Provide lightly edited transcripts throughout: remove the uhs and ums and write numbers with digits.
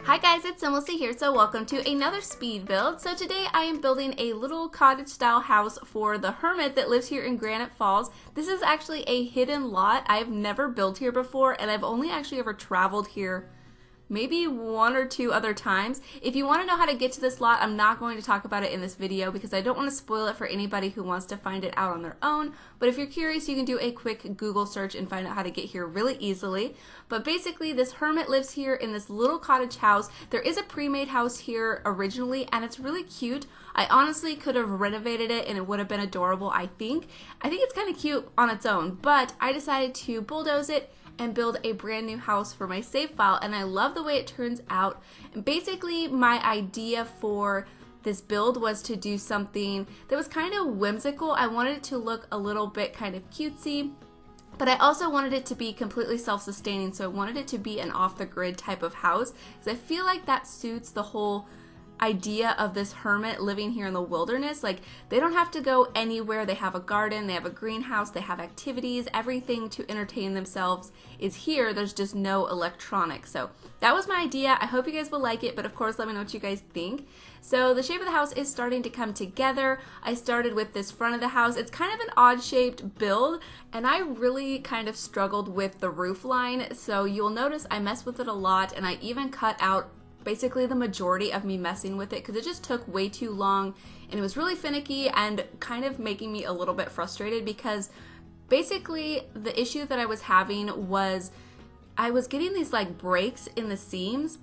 Hi guys, it's SimLicy here, so welcome to another speed build. So today I am building a little cottage style house for the Hermit that lives here in Granite Falls. This is actually a hidden lot. I've never built here before and I've only actually ever traveled here maybe one or two other times. If you want to know how to get to this lot, I'm not going to talk about it in this video because I don't want to spoil it for anybody who wants to find it out on their own. But if you're curious, you can do a quick Google search and find out how to get here really easily. But basically, this hermit lives here in this little cottage house. There is a pre-made house here originally, and it's really cute. I honestly could have renovated it and it would have been adorable, I think. I think it's kind of cute on its own, but I decided to bulldoze it and build a brand new house for my save file, and I love the way it turns out. And basically my idea for this build was to do something that was kind of whimsical. I wanted it to look a little bit kind of cutesy, but I also wanted it to be completely self-sustaining, so I wanted it to be an off-the-grid type of house because I feel like that suits the whole idea of this hermit living here in the wilderness. Like, they don't have to go anywhere. They have a garden, they have a greenhouse, they have activities, everything to entertain themselves is here. There's just no electronics. So that was my idea. I hope you guys will like it, but of course let me know what you guys think. So the shape of the house is starting to come together. I started with this front of the house. It's kind of an odd shaped build, and I really kind of struggled with the roof line. So you'll notice I messed with it a lot, and I even cut out basically the majority of me messing with it because it just took way too long and it was really finicky and kind of making me a little bit frustrated because basically the issue that I was having was I was getting these like breaks in the seams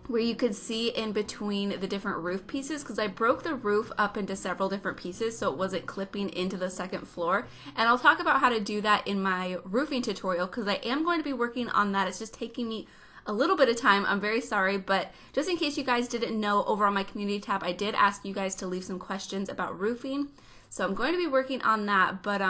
where you could see in between the different roof pieces because I broke the roof up into several different pieces so it wasn't clipping into the second floor. And I'll talk about how to do that in my roofing tutorial because I am going to be working on that. It's just taking me a little bit of time. I'm very sorry, but just in case you guys didn't know, over on my community tab I did ask you guys to leave some questions about roofing, so I'm going to be working on that. But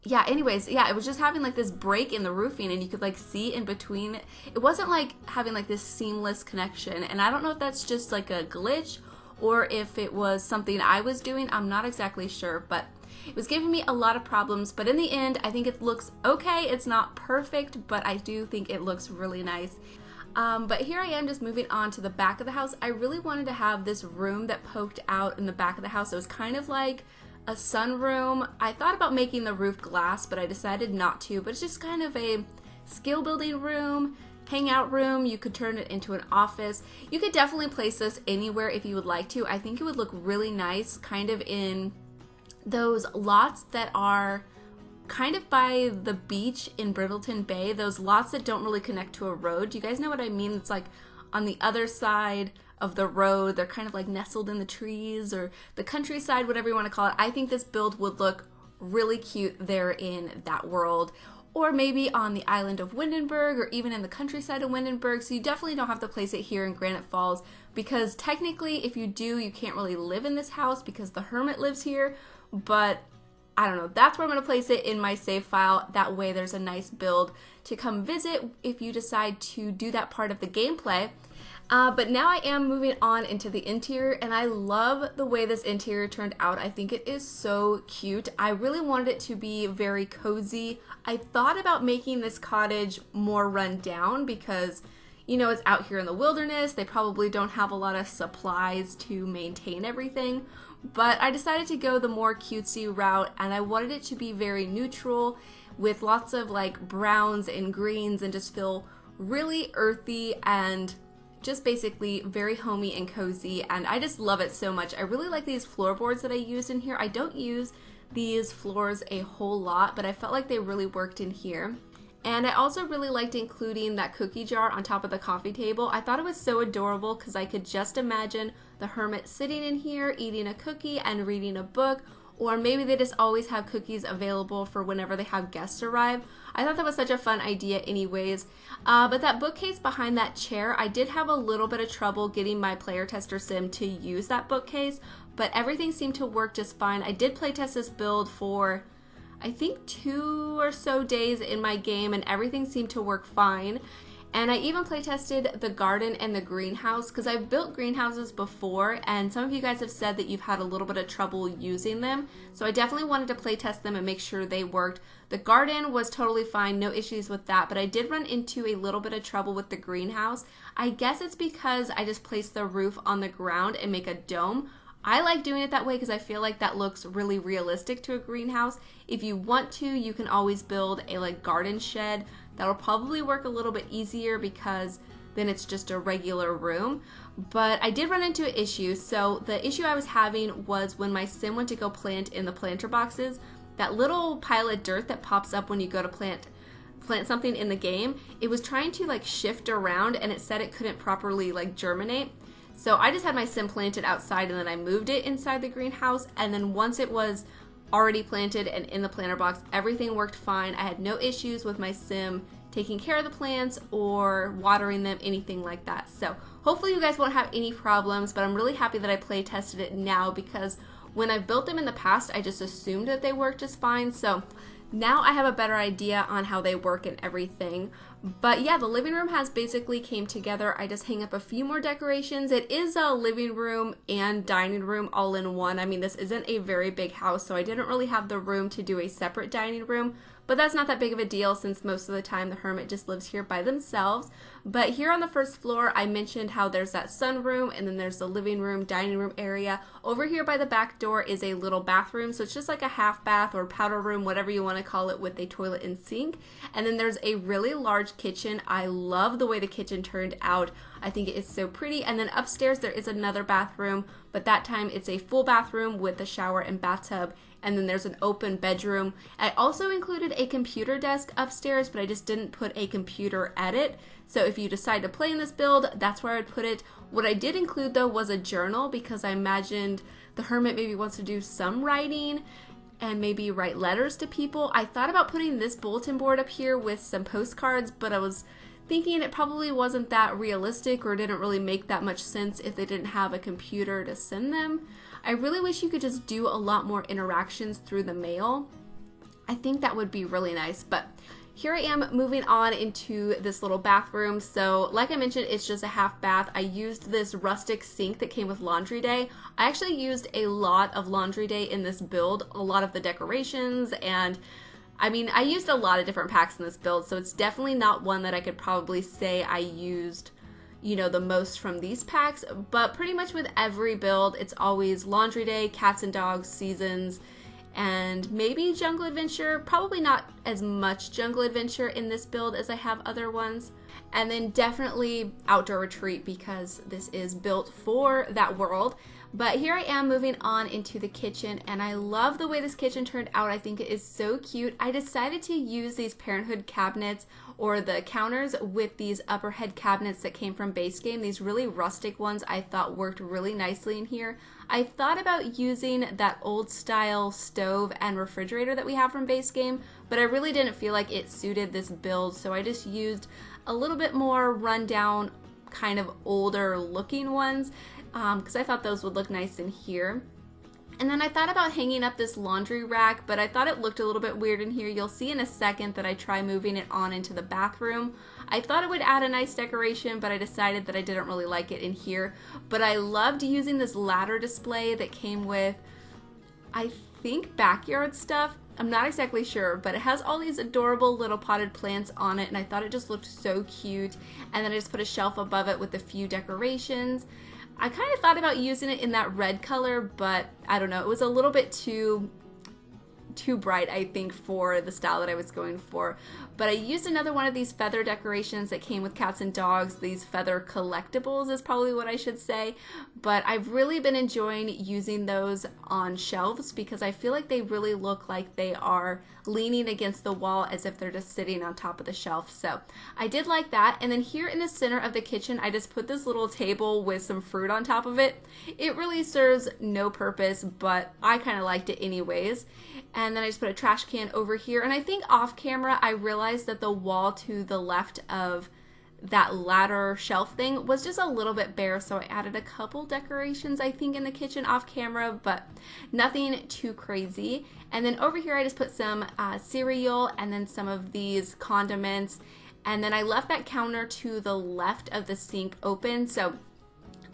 yeah, anyways, yeah, it was just having like this break in the roofing and you could like see in between. It wasn't like having like this seamless connection, and I don't know if that's just like a glitch or if it was something I was doing. I'm not exactly sure, but it was giving me a lot of problems. But in the end, I think it looks okay. It's not perfect, but I do think it looks really nice. But here I am just moving on to the back of the house. I really wanted to have this room that poked out in the back of the house. It was kind of like a sunroom. I thought about making the roof glass, but I decided not to. But it's just kind of a skill building room, hangout room. You could turn it into an office. You could definitely place this anywhere if you would like to. I think it would look really nice kind of in those lots that are kind of by the beach in Brittleton Bay, those lots that don't really connect to a road. Do you guys know what I mean? It's like on the other side of the road. They're kind of like nestled in the trees or the countryside, whatever you want to call it. I think this build would look really cute there in that world. Or maybe on the island of Windenburg or even in the countryside of Windenburg. So you definitely don't have to place it here in Granite Falls because technically if you do, you can't really live in this house because the hermit lives here. But I don't know, that's where I'm going to place it in my save file. That way there's a nice build to come visit if you decide to do that part of the gameplay. But now I am moving on into the interior, and I love the way this interior turned out. I think it is so cute. I really wanted it to be very cozy. I thought about making this cottage more run down because, you know, it's out here in the wilderness. They probably don't have a lot of supplies to maintain everything. But I decided to go the more cutesy route, and I wanted it to be very neutral with lots of like browns and greens and just feel really earthy and just basically very homey and cozy. And I just love it so much. I really like these floorboards that I used in here. I don't use these floors a whole lot, but I felt like they really worked in here. And I also really liked including that cookie jar on top of the coffee table. I thought it was so adorable because I could just imagine the hermit sitting in here eating a cookie and reading a book, or maybe they just always have cookies available for whenever they have guests arrive. I thought that was such a fun idea anyways. But that bookcase behind that chair, I did have a little bit of trouble getting my player tester sim to use that bookcase, but everything seemed to work just fine. I did playtest this build for I think 2 or so days in my game and everything seemed to work fine. And I even play tested the garden and the greenhouse because I've built greenhouses before and some of you guys have said that you've had a little bit of trouble using them. So I definitely wanted to play test them and make sure they worked. The garden was totally fine, no issues with that, but I did run into a little bit of trouble with the greenhouse. I guess it's because I just placed the roof on the ground and make a dome. I like doing it that way because I feel like that looks really realistic to a greenhouse. If you want to, you can always build a garden shed. That'll probably work a little bit easier because then it's just a regular room. But I did run into an issue. So the issue I was having was when my sim went to go plant in the planter boxes, that little pile of dirt that pops up when you go to plant something in the game, it was trying to shift around and it said it couldn't properly germinate. So I just had my sim planted outside and then I moved it inside the greenhouse, and then once it was already planted and in the planter box, everything worked fine. I had no issues with my sim taking care of the plants or watering them, anything like that. So hopefully you guys won't have any problems, but I'm really happy that I play tested it now because when I've built them in the past, I just assumed that they worked just fine. So now I have a better idea on how they work and everything. But yeah, the living room has basically came together. I just hang up a few more decorations. It is a living room and dining room all in one. I mean, this isn't a very big house, so I didn't really have the room to do a separate dining room. But that's not that big of a deal since most of the time the Hermit just lives here by themselves. But here on the first floor, I mentioned how there's that sunroom and then there's the living room, dining room area. Over here by the back door is a little bathroom. So it's just like a half bath or powder room, whatever you want to call it, with a toilet and sink. And then there's a really large kitchen. I love the way the kitchen turned out. I think it is so pretty. And then upstairs there is another bathroom, but that time it's a full bathroom with a shower and bathtub. And then there's an open bedroom. I also included a computer desk upstairs, but I just didn't put a computer at it. So if you decide to play in this build, that's where I'd put it. What I did include though was a journal because I imagined the Hermit maybe wants to do some writing and maybe write letters to people. I thought about putting this bulletin board up here with some postcards, but I was thinking it probably wasn't that realistic or didn't really make that much sense if they didn't have a computer to send them. I really wish you could just do a lot more interactions through the mail. I think that would be really nice, but here I am moving on into this little bathroom. So like I mentioned, it's just a half bath. I used this rustic sink that came with laundry day. I actually used a lot of laundry day in this build, a lot of the decorations, and I mean, I used a lot of different packs in this build, so it's definitely not one that I could probably say I used the most from these packs, but pretty much with every build, it's always laundry day, cats and dogs, seasons, and maybe jungle adventure. Probably not as much jungle adventure in this build as I have other ones. And then definitely outdoor retreat because this is built for that world. But here I am moving on into the kitchen, and I love the way this kitchen turned out. I think it is so cute. I decided to use these Parenthood cabinets or the counters with these upper head cabinets that came from base game. These really rustic ones I thought worked really nicely in here. I thought about using that old style stove and refrigerator that we have from base game, but I really didn't feel like it suited this build, so I just used a little bit more rundown, kind of older looking ones because I thought those would look nice in here. And then I thought about hanging up this laundry rack, but I thought it looked a little bit weird in here. You'll see in a second that I try moving it on into the bathroom. I thought it would add a nice decoration, but I decided that I didn't really like it in here. But I loved using this ladder display that came with, I think, backyard stuff. I'm not exactly sure, but it has all these adorable little potted plants on it, and I thought it just looked so cute. And then I just put a shelf above it with a few decorations. I kind of thought about using it in that red color, but I don't know. It was a little bit too bright, I think, for the style that I was going for. But I used another one of these feather decorations that came with cats and dogs. These feather collectibles is probably what I should say. But I've really been enjoying using those on shelves because I feel like they really look like they are leaning against the wall as if they're just sitting on top of the shelf. So I did like that. And then here in the center of the kitchen, I just put this little table with some fruit on top of it. It really serves no purpose, but I kind of liked it anyways. And then I just put a trash can over here. And I think off camera, I realized that the wall to the left of that ladder shelf thing was just a little bit bare. So I added a couple decorations, I think, in the kitchen off camera, but nothing too crazy. And then over here, I just put some cereal and then some of these condiments. And then I left that counter to the left of the sink open. So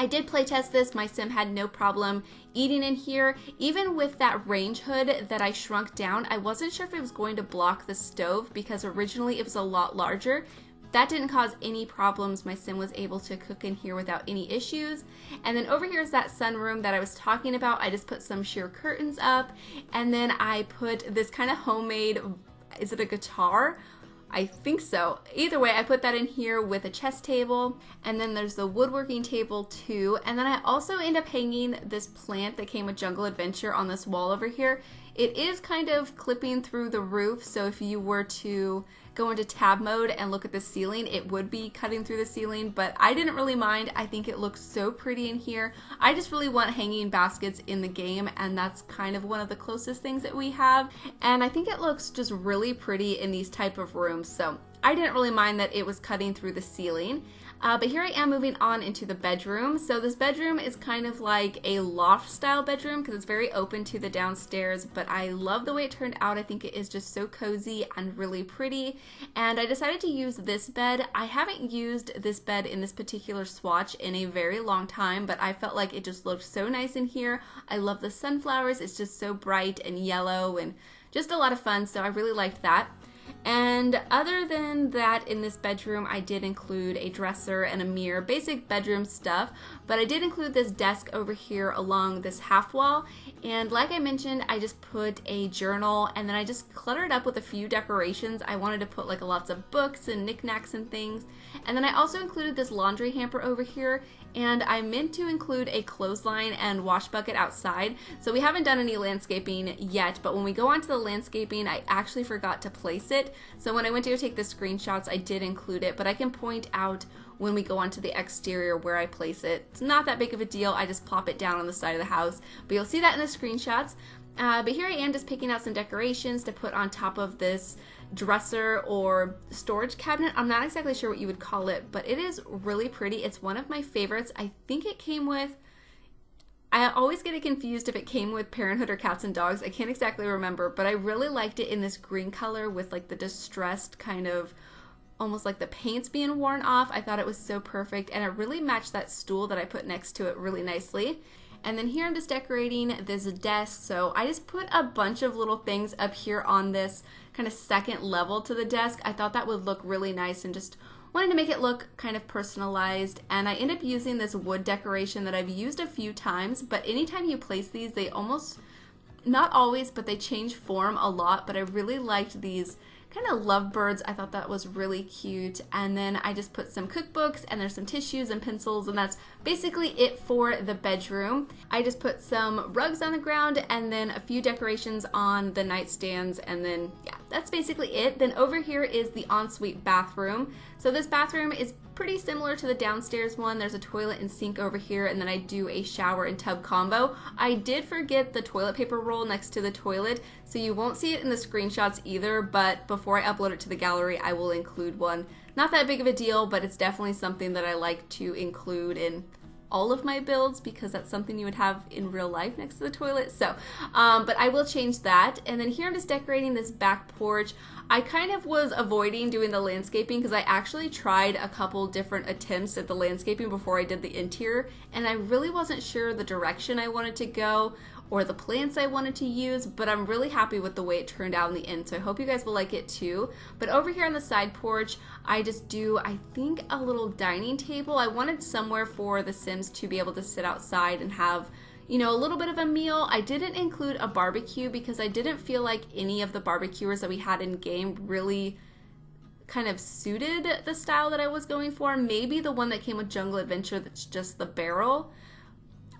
I did play test this. My sim had no problem eating in here. Even with that range hood that I shrunk down, I wasn't sure if it was going to block the stove because originally it was a lot larger. That didn't cause any problems. My sim was able to cook in here without any issues. And then over here is that sunroom that I was talking about. I just put some sheer curtains up, and then I put this kind of homemade, is it a guitar? I think so. Either way, I put that in here with a chess table, and then there's the woodworking table too. And then I also end up hanging this plant that came with Jungle Adventure on this wall over here. It is kind of clipping through the roof, so if you were to go into tab mode and look at the ceiling, it would be cutting through the ceiling, but I didn't really mind. I think it looks so pretty in here. I just really want hanging baskets in the game, and that's kind of one of the closest things that we have, and I think it looks just really pretty in these type of rooms, so I didn't really mind that it was cutting through the ceiling. But here I am moving on into the bedroom. So this bedroom is kind of like a loft style bedroom because it's very open to the downstairs, but I love the way it turned out. I think it is just so cozy and really pretty. And I decided to use this bed. I haven't used this bed in this particular swatch in a very long time, but I felt like it just looked so nice in here. I love the sunflowers. It's just so bright and yellow and just a lot of fun, so I really liked that. And other than that, in this bedroom, I did include a dresser and a mirror, basic bedroom stuff, but I did include this desk over here along this half wall. And like I mentioned, I just put a journal, and then I just cluttered up with a few decorations. I wanted to put like lots of books and knickknacks and things. And then I also included this laundry hamper over here, and I meant to include a clothesline and wash bucket outside. So we haven't done any landscaping yet, but when we go onto the landscaping, I actually forgot to place it. So when I went to go take the screenshots, I did include it, but I can point out when we go onto the exterior where I place it. It's not that big of a deal. I just plop it down on the side of the house, but you'll see that in the screenshots. But here I am just picking out some decorations to put on top of this dresser or storage cabinet. I'm not exactly sure what you would call it, but it is really pretty. It's one of my favorites. I think it came with, I always get it confused if it came with Parenthood or Cats and Dogs. I can't exactly remember, but I really liked it in this green color with like the distressed kind of, almost like the paint's being worn off. I thought it was so perfect, and it really matched that stool that I put next to it really nicely. And then here I'm just decorating this desk. So I just put a bunch of little things up here on this kind of second level to the desk. I thought that would look really nice and just wanted to make it look kind of personalized. And I end up using this wood decoration that I've used a few times, but anytime you place these, they almost, not always, but they change form a lot. But I really liked these kind of lovebirds. I thought that was really cute. And then I just put some cookbooks, and there's some tissues and pencils, and that's basically it for the bedroom. I just put some rugs on the ground and then a few decorations on the nightstands, and then yeah, that's basically it. Then over here is the ensuite bathroom. So this bathroom is pretty similar to the downstairs one. There's a toilet and sink over here, and then I do a shower and tub combo. I did forget the toilet paper roll next to the toilet, so you won't see it in the screenshots either, but before I upload it to the gallery, I will include one. Not that big of a deal, but it's definitely something that I like to include in all of my builds because that's something you would have in real life next to the toilet. So, but I will change that. And then here I'm just decorating this back porch. I kind of was avoiding doing the landscaping because I actually tried a couple different attempts at the landscaping before I did the interior, and I really wasn't sure the direction I wanted to go or the plants I wanted to use, but I'm really happy with the way it turned out in the end, so I hope you guys will like it too. But over here on the side porch, I just do, I think, a little dining table. I wanted somewhere for the Sims to be able to sit outside and have, you know, a little bit of a meal. I didn't include a barbecue because I didn't feel like any of the barbecuers that we had in game really kind of suited the style that I was going for. Maybe the one that came with Jungle Adventure that's just the barrel.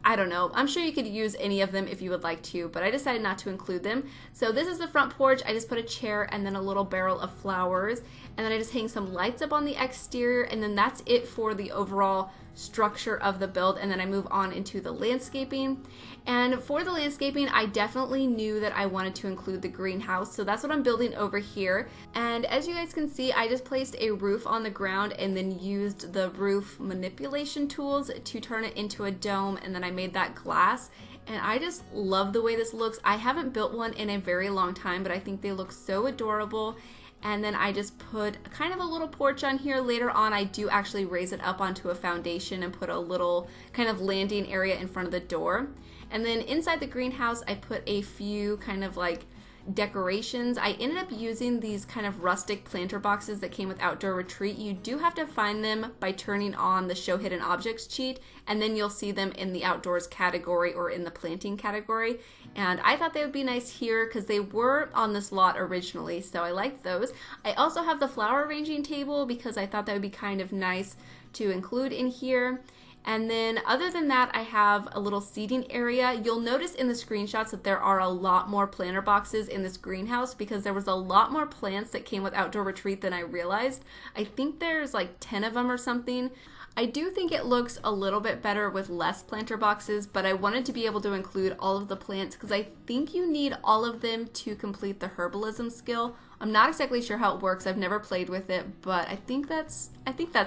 I don't know. I'm sure you could use any of them if you would like to, but I decided not to include them. So this is the front porch. I just put a chair and then a little barrel of flowers, and then I just hang some lights up on the exterior, and then that's it for the overall structure of the build. And then I move on into the landscaping. And for the landscaping, I definitely knew that I wanted to include the greenhouse, so that's what I'm building over here. And as you guys can see, I just placed a roof on the ground and then used the roof manipulation tools to turn it into a dome, and then I made that glass. And I just love the way this looks. I haven't built one in a very long time, but I think they look so adorable. And then I just put kind of a little porch on here. Later on, I do actually raise it up onto a foundation and put a little kind of landing area in front of the door. And then inside the greenhouse, I put a few kind of like decorations. I ended up using these kind of rustic planter boxes that came with Outdoor Retreat. You do have to find them by turning on the Show Hidden Objects cheat, and then you'll see them in the outdoors category or in the planting category. And I thought they would be nice here because they were on this lot originally, so I liked those. I also have the flower arranging table because I thought that would be kind of nice to include in here. And then other than that, I have a little seating area. You'll notice in the screenshots that there are a lot more planter boxes in this greenhouse because there was a lot more plants that came with Outdoor Retreat than I realized. I think there's like 10 of them or something. I do think it looks a little bit better with less planter boxes, but I wanted to be able to include all of the plants because I think you need all of them to complete the herbalism skill. I'm not exactly sure how it works. I've never played with it, but I think that's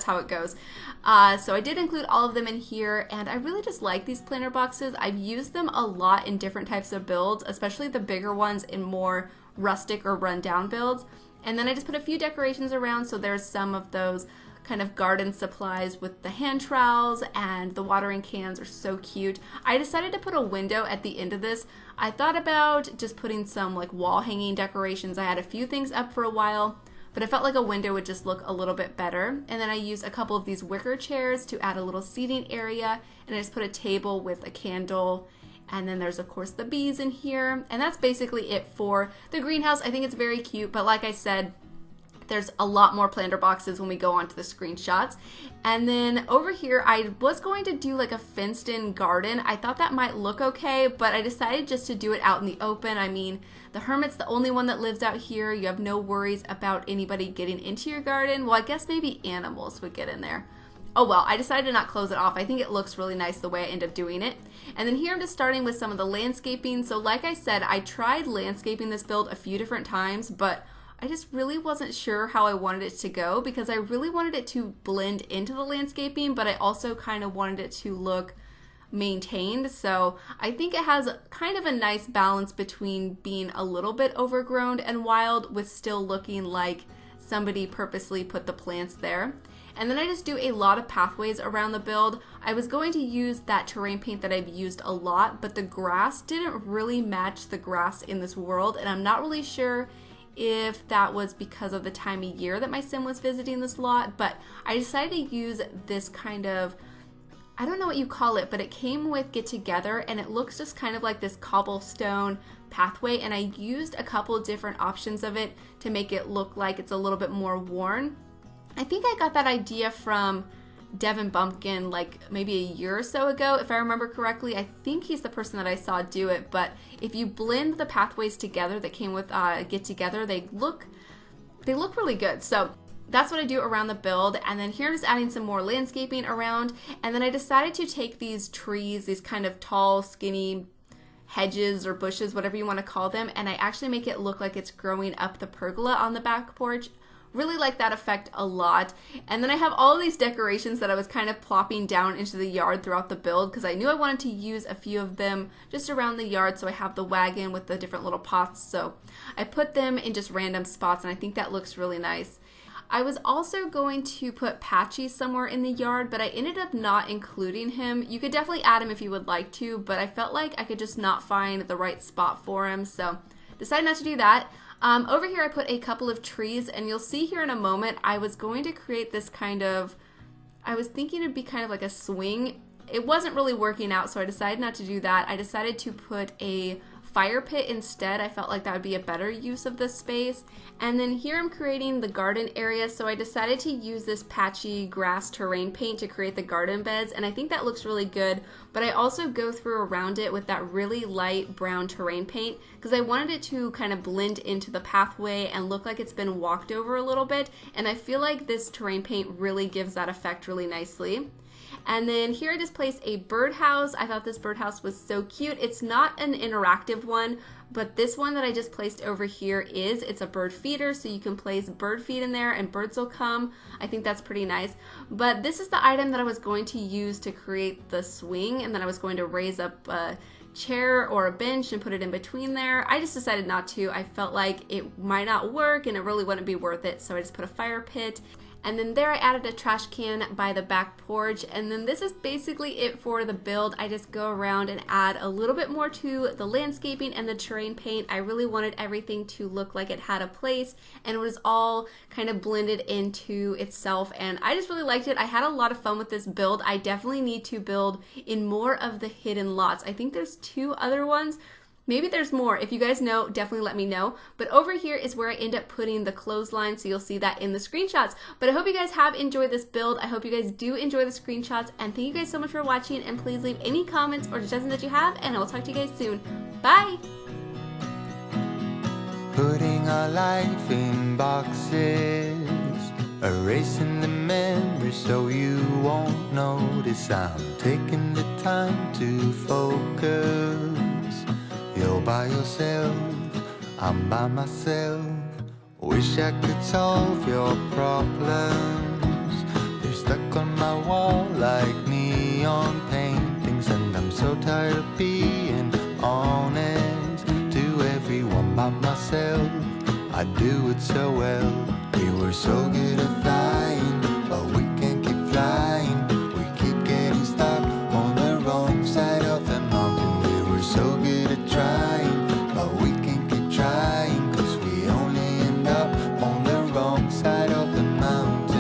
how it goes. So I did include all of them in here, and I really just like these planter boxes. I've used them a lot in different types of builds, especially the bigger ones in more rustic or rundown builds. And then I just put a few decorations around, so there's some of those kind of garden supplies with the hand trowels, and the watering cans are so cute. I decided to put a window at the end of this. I thought about just putting some like wall hanging decorations. I had a few things up for a while, but I felt like a window would just look a little bit better. And then I used a couple of these wicker chairs to add a little seating area, and I just put a table with a candle. And then there's of course the bees in here, and that's basically it for the greenhouse. I think it's very cute, but like I said, there's a lot more planter boxes when we go on to the screenshots. And then over here, I was going to do like a fenced in garden. I thought that might look okay, but I decided just to do it out in the open. I mean, the Hermit's the only one that lives out here. You have no worries about anybody getting into your garden. Well, I guess maybe animals would get in there. Oh well, I decided to not close it off. I think it looks really nice the way I end up doing it. And then here I'm just starting with some of the landscaping. So like I said, I tried landscaping this build a few different times, but I just really wasn't sure how I wanted it to go because I really wanted it to blend into the landscaping, but I also kind of wanted it to look maintained. So I think it has kind of a nice balance between being a little bit overgrown and wild with still looking like somebody purposely put the plants there. And then I just do a lot of pathways around the build. I was going to use that terrain paint that I've used a lot, but the grass didn't really match the grass in this world, and I'm not really sure if that was because of the time of year that my sim was visiting this lot, but I decided to use this kind of, I don't know what you call it, but it came with Get Together, and it looks just kind of like this cobblestone pathway, and I used a couple different options of it to make it look like it's a little bit more worn. I think I got that idea from Devin Bumpkin like maybe a year or so ago, if I remember correctly. I think he's the person that I saw do it, but if you blend the pathways together that came with Get Together, they look really good. So that's what I do around the build. And then here I'm just adding some more landscaping around, and then I decided to take these trees, these kind of tall, skinny hedges or bushes, whatever you want to call them, and I actually make it look like it's growing up the pergola on the back porch. Really like that effect a lot. And then I have all of these decorations that I was kind of plopping down into the yard throughout the build because I knew I wanted to use a few of them just around the yard. So I have the wagon with the different little pots, so I put them in just random spots, and I think that looks really nice. I was also going to put Patchy somewhere in the yard, but I ended up not including him. You could definitely add him if you would like to, but I felt like I could just not find the right spot for him, so decided not to do that. Over here I put a couple of trees, and you'll see here in a moment I was going to create this kind of, I was thinking it'd be kind of like a swing. It wasn't really working out, so I decided not to do that. I decided to put a fire pit instead. I felt like that would be a better use of this space. And then here I'm creating the garden area, so I decided to use this patchy grass terrain paint to create the garden beds, and I think that looks really good, but I also go through around it with that really light brown terrain paint because I wanted it to kind of blend into the pathway and look like it's been walked over a little bit, and I feel like this terrain paint really gives that effect really nicely. And then here I just placed a birdhouse. I thought this birdhouse was so cute. It's not an interactive one, but this one that I just placed over here is. It's a bird feeder, so you can place bird feed in there and birds will come. I think that's pretty nice. But this is the item that I was going to use to create the swing, and then I was going to raise up chair or a bench and put it in between there. I just decided not to. I felt like it might not work and it really wouldn't be worth it, so I just put a fire pit. And then there I added a trash can by the back porch, and then this is basically it for the build. I just go around and add a little bit more to the landscaping and the terrain paint. I really wanted everything to look like it had a place and it was all kind of blended into itself, and I just really liked it. I had a lot of fun with this build. I definitely need to build in more of the hidden lots. I think there's 2 other ones. Maybe there's more. If you guys know, definitely let me know. But over here is where I end up putting the clothesline, so you'll see that in the screenshots. But I hope you guys have enjoyed this build. I hope you guys do enjoy the screenshots, and thank you guys so much for watching, and please leave any comments or suggestions that you have, and I will talk to you guys soon. Bye! Putting our life in boxes, erasing the memories so you won't notice. I'm taking the time to focus. You're by yourself, I'm by myself. Wish I could solve your problems. They're stuck on my wall like neon paintings, and I'm so tired of being honest to everyone by myself. I do it so well. We were so good at flying, but we can't keep flying. We keep getting stuck on the wrong side of the mountain. We were so good at trying, but we can't keep trying, 'cause we only end up on the wrong side of the mountain.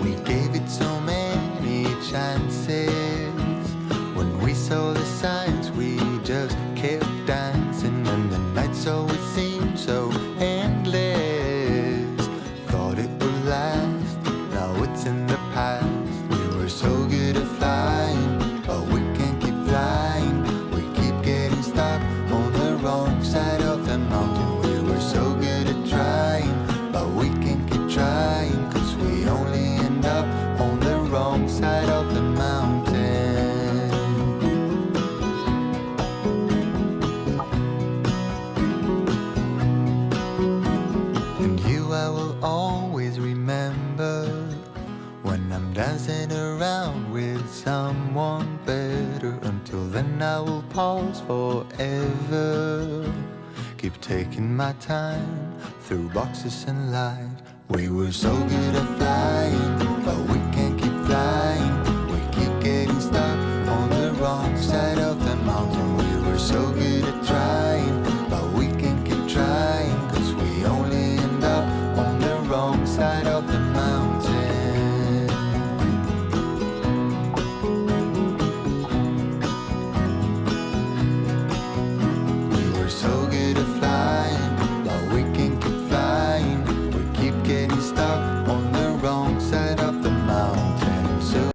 We gave it so many chances. When we saw the signs, we just kept dancing, and the nights always seemed so endless. Thought it would last, now it's in the past. We were so good at flying, but we can't keep flying. We keep getting stuck on the wrong side of the mountain. We were so good at trying, but we can't keep trying, 'cause we only end up on the wrong side of the mountain. And you I will always remember, when I'm dancing around with someone better. Until then I will pause forever. Keep taking my time through boxes and light. We were so good at flying, but we